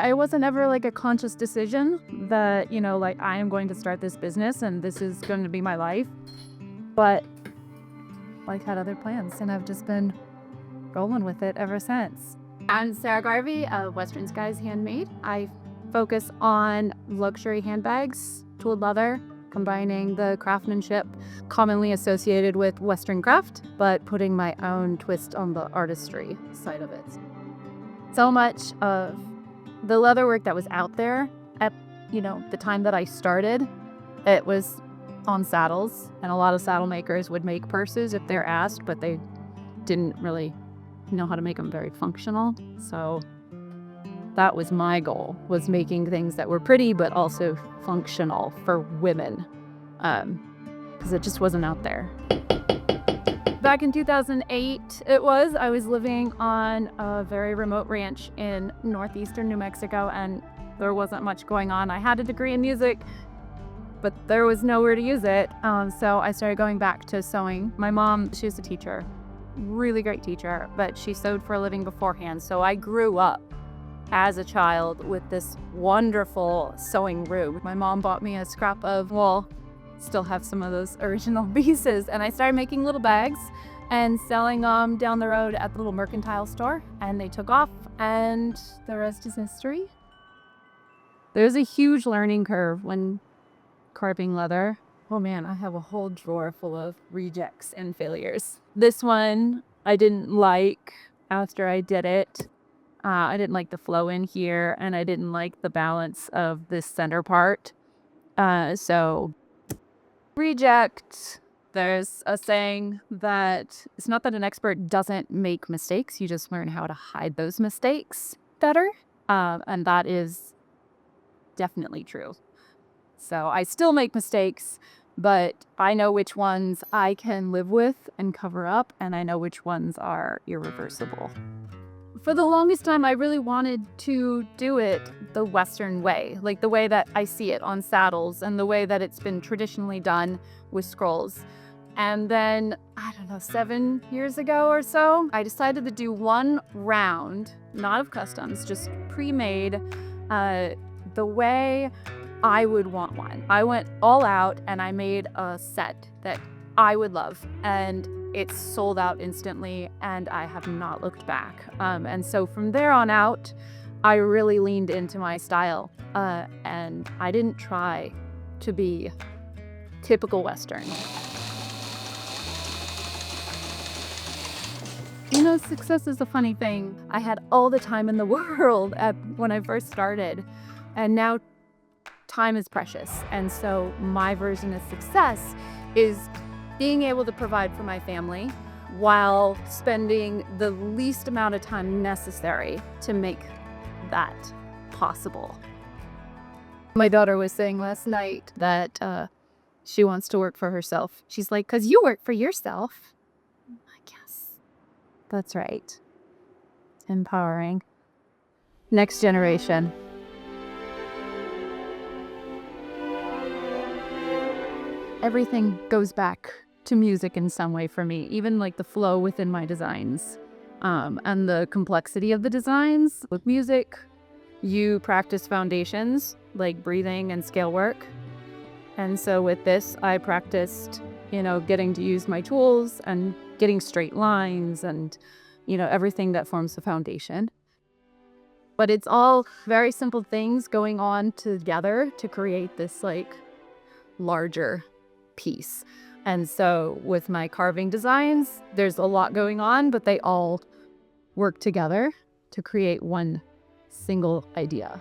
It wasn't ever like a conscious decision that, like I am going to start this business and this is going to be my life. But like had other plans and I've just been rolling with it ever since. I'm Sarah Garvey of Western Skies Handmade. I focus on luxury handbags, tooled leather, combining the craftsmanship commonly associated with Western craft, but putting my own twist on the artistry side of it. So much of the leatherwork that was out there at, the time that I started, it was on saddles, and a lot of saddle makers would make purses if they're asked, but they didn't really know how to make them very functional. So that was my goal, was making things that were pretty but also functional for women, because it just wasn't out there. Back in 2008, I was living on a very remote ranch in northeastern New Mexico, and there wasn't much going on. I had a degree in music, but there was nowhere to use it. So I started going back to sewing. My mom, she was a teacher, really great teacher, but she sewed for a living beforehand. So I grew up as a child with this wonderful sewing room. My mom bought me a scrap of wool, still have some of those original pieces, and I started making little bags and selling them down the road at the little mercantile store, and they took off, and the rest is history. There's a huge learning curve when carving leather. Oh man, I have a whole drawer full of rejects and failures. This one I didn't like after I did it. I didn't like the flow in here, and I didn't like the balance of this center part. So reject. There's a saying that it's not that an expert doesn't make mistakes, you just learn how to hide those mistakes better. And that is definitely true. So I still make mistakes, but I know which ones I can live with and cover up, and I know which ones are irreversible. For the longest time, I really wanted to do it the Western way, like the way that I see it on saddles and the way that it's been traditionally done with scrolls. And then, 7 years ago or so, I decided to do one round, not of customs, just pre-made, the way I would want one. I went all out and I made a set that I would love, and it's sold out instantly, and I have not looked back. And so from there on out, I really leaned into my style, and I didn't try to be typical Western. Success is a funny thing. I had all the time in the world when I first started, and now time is precious. And so my version of success is being able to provide for my family while spending the least amount of time necessary to make that possible. My daughter was saying last night that she wants to work for herself. She's like, "'Cause you work for yourself." I'm like, yes, that's right. Empowering. Next generation. Everything goes back to music in some way for me, even like the flow within my designs, and the complexity of the designs. With music, you practice foundations like breathing and scale work. And so with this, I practiced, getting to use my tools and getting straight lines and, everything that forms the foundation. But it's all very simple things going on together to create this larger piece. And so with my carving designs, there's a lot going on, but they all work together to create one single idea.